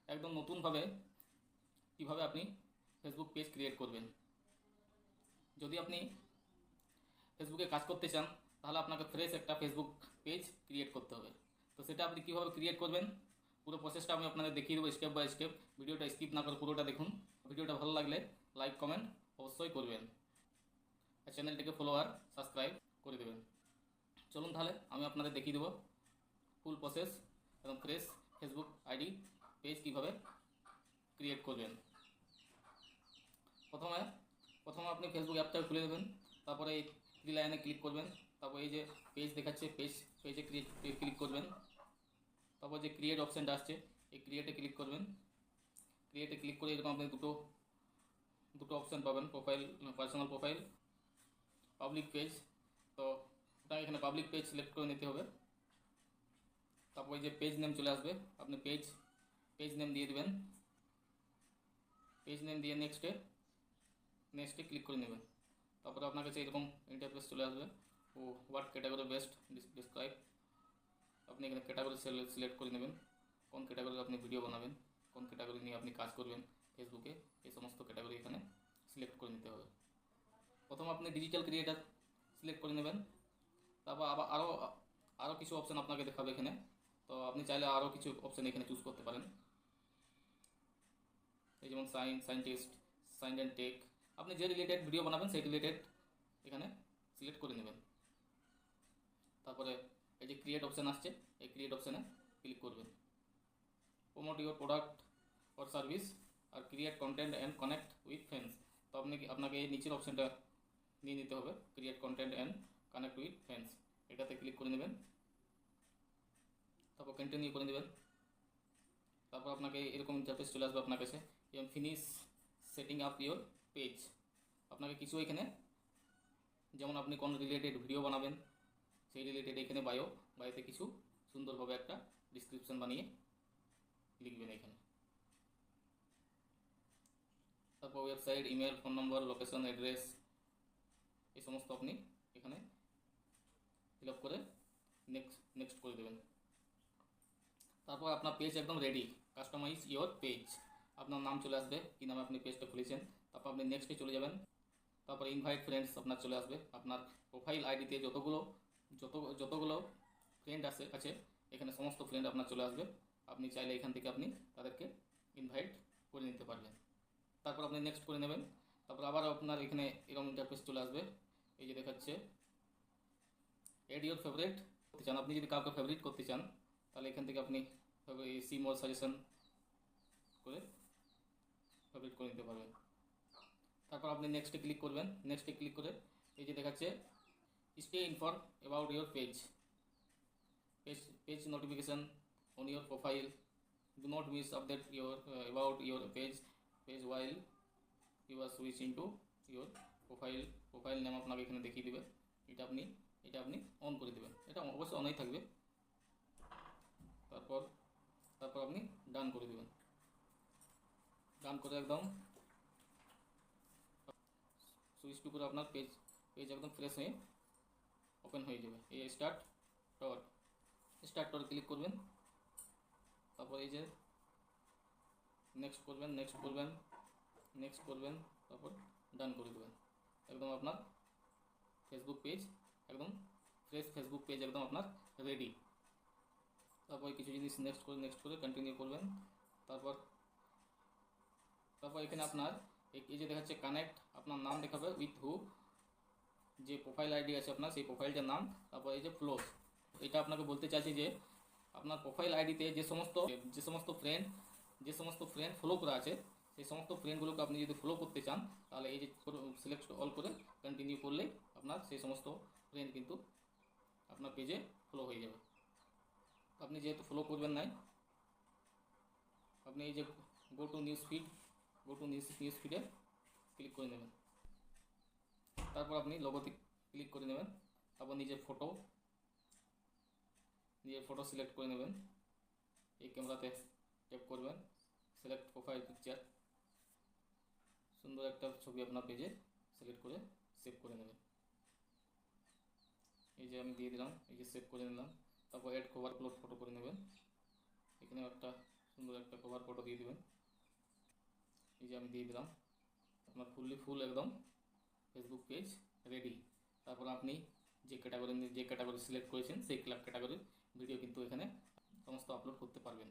একদম নতুনভাবে কিভাবে আপনি ফেসবুক পেজ ক্রিয়েট করবেন। যদি আপনি ফেসবুকে কাজ করতে চান তাহলে আপনাকে ফ্রেশ একটা ফেসবুক পেজ ক্রিয়েট করতে হবে। তো সেটা আপনি কীভাবে ক্রিয়েট করবেন পুরো প্রসেসটা আমি আপনাদের দেখিয়ে দেবো স্টেপ বাই স্টেপ। ভিডিওটা স্কিপ না করে পুরোটা দেখুন। ভিডিওটা ভালো লাগলে লাইক কমেন্ট অবশ্যই করবেন, আর চ্যানেলটিকে ফলো আর সাবস্ক্রাইব করে দেবেন। চলুন তাহলে আমি আপনাদের দেখিয়ে দেবো ফুল প্রসেস এবং ফ্রেশ ফেসবুক আইডি পেজ কীভাবে ক্রিয়েট করবেন। প্রথমে প্রথমে আপনি ফেসবুক অ্যাপটা খুলে দেবেন, তারপরে এই থ্রি লাইনে ক্লিক করবেন, তারপর এই যে পেজ দেখাচ্ছে পেজে ক্লিক করবেন, তারপর যে ক্রিয়েট অপশানটা আসছে এই ক্রিয়েটে ক্লিক করবেন। ক্রিয়েটে ক্লিক করে এরকম আপনি দুটো দুটো অপশান পাবেন, profile, personal profile, public page. তো ওটা এখানে পাবলিক পেজ সিলেক্ট করে নিতে হবে। তারপর এই যে পেজ নেম চলে আসবে, আপনি পেজ নেম দিয়ে দেবেন। পেজ নেম দিয়ে নেক্সটে ক্লিক করে নেবেন। তারপরে আপনার কাছে এরকম ইন্টারফেস চলে আসবে। ও হোয়াট ক্যাটাগরি বেস্ট ডিসক্রাইব, আপনি এখানে ক্যাটাগরি সিলেক্ট করে নেবেন, কোন ক্যাটাগরির আপনি ভিডিও বানাবেন, কোন ক্যাটাগরি নিয়ে আপনি কাজ করবেন ফেসবুকে, এই সমস্ত ক্যাটাগরি এখানে সিলেক্ট করে নিতে হবে। প্রথম আপনি ডিজিটাল ক্রিয়েটার সিলেক্ট করে নেবেন। তারপর আবার আরও কিছু অপশান আপনাকে দেখাবে এখানে। তো আপনি চাইলে আরও কিছু অপশান এখানে চুজ করতে পারেন, এই যেমন সায়েন্টিস্ট, সায়েন্স অ্যান্ড টেক। আপনি যে রিলেটেড ভিডিও বানাবেন সেই রিলেটেড এখানে সিলেক্ট করে নেবেন। তারপরে এই যে ক্রিয়েট অপশান আসছে এই ক্রিয়েট অপশানে ক্লিক করবেন। Promote your product or service আর create content and connect with friends. তো আপনাকে এই নিচের অপশানটা নিয়ে নিতে হবে, create content and connect with friends, এটাতে ক্লিক করে নেবেন। তারপর কন্টিনিউ করে নেবেন। তারপর আপনাকে এরকম ইন্টারফেস চলে আসবে আপনার কাছে, এবং finish setting up your page. আপনাকে কিছু এখানে, যেমন আপনি কোন রিলেটেড ভিডিও বানাবেন সেই রিলেটেড এখানে বায়োতে কিছু সুন্দরভাবে একটা ডিসক্রিপশন বানিয়ে লিখবেন এখানে। তারপর ওয়েবসাইট, ইমেল, ফোন নম্বর, লোকেশন, অ্যাড্রেস এই সমস্ত আপনি এখানে ফিল আপ করে নেক্সট করে দেবেন। তারপর আপনার পেজ একদম রেডি। কাস্টমাইজ ইয়োর পেজ, আপনার নাম চলে আসবে কী নামে আপনি পেজটা খুলেছেন। তারপর আপনি নেক্সটে চলে যাবেন। তারপর ইনভাইট ফ্রেন্ডস আপনার চলে আসবে। আপনার প্রোফাইল আইডিতে যতগুলো ফ্রেন্ড আছে এখানে সমস্ত ফ্রেন্ড আপনার চলে আসবে। আপনি চাইলে এখান থেকে আপনি তাদেরকে ইনভাইট করে নিতে পারবেন। তারপর আপনি নেক্সট করে নেবেন। তারপর আবার আপনার এখানে এরকম ইন্টারফেস চলে আসবে, এই যে দেখাচ্ছে এড ইউর ফেভারিট করতে চান। আপনি যদি কাউকে ফেভারিট করতে চান তাহলে এখান থেকে আপনি সি মোর সাজেশন করে ফেভারিট করে নিতে পারবেন। তারপর আপনি নেক্সটে ক্লিক করবেন। নেক্সটে ক্লিক করে এই যে দেখাচ্ছে stay inform about your page notification on your profile, do not miss update about your page while you are switching to your profile name আপনাকে এখানে দেখিয়ে দেবে। এটা আপনি অন করে দেবেন, এটা অবশ্যই অনই থাকবে। তারপর আপনি ডান করে দেবেন। ডান করে একদম সুইচ টু করে আপনার পেজ একদম ফ্রেশ হয়ে ওপেন হয়ে যাবে। এই স্টার্ট টর ক্লিক করবেন। তারপর এই যে নেক্সট করবেন, তারপর ডান করে দেবেন। একদম আপনার ফেসবুক পেজ একদম ফ্রেশ ফেসবুক পেজ একদম আপনার রেডি। তারপর কিছু জিনিস নেক্সট করে কন্টিনিউ করবেন। তারপর এখানে আপনার এই যে দেখাচ্ছে কানেক্ট, আপনার নাম দেখাবে উইথ হু, যে প্রোফাইল আইডি আছে আপনার সেই প্রোফাইলটার নাম। তারপর এই যে ফ্লোস, এটা আপনাকে বলতে চাইছি যে আপনার প্রোফাইল আইডিতে যে সমস্ত ফ্রেন্ড ফলো করা আছে সেই সমস্ত ফ্রেন্ডগুলোকে আপনি যদি ফলো করতে চান তাহলে এই যে সিলেক্ট অল করে কন্টিনিউ করলে আপনার সেই সমস্ত ফ্রেন্ড কিন্তু আপনার পেজে ফলো হয়ে যাবে। আপনি যেহেতু ফলো করবেন নাই, আপনি এই যে গো টু নিউজ ফিডে ক্লিক করে নেবেন। তারপর আপনি লোগোতে ক্লিক করে নেবেন। তারপর নিজের ফটো সিলেক্ট করে নেবেন। এই ক্যামেরাতে ট্যাপ করবেন, সিলেক্ট প্রোফাইল পিকচার, সুন্দর একটা ছবি আপনার পেজে সিলেক্ট করে সেভ করে নেবেন। এই যে আমি দিয়ে দিলাম, এই যে সেভ করে নিলাম। তারপর অ্যাড কভার ফটো করে নেবেন। এখানে একটা সুন্দর একটা কভার ফটো দিয়ে দেবেন। এই যে আমি দিয়ে দিলাম, আপনার ফুল একদম ফেসবুক পেজ রেডি। তারপর আপনি যে ক্যাটাগরি সিলেক্ট করেছেন সেই ক্যাটাগরির ভিডিও কিন্তু এখানে সমস্ত আপলোড করতে পারবেন।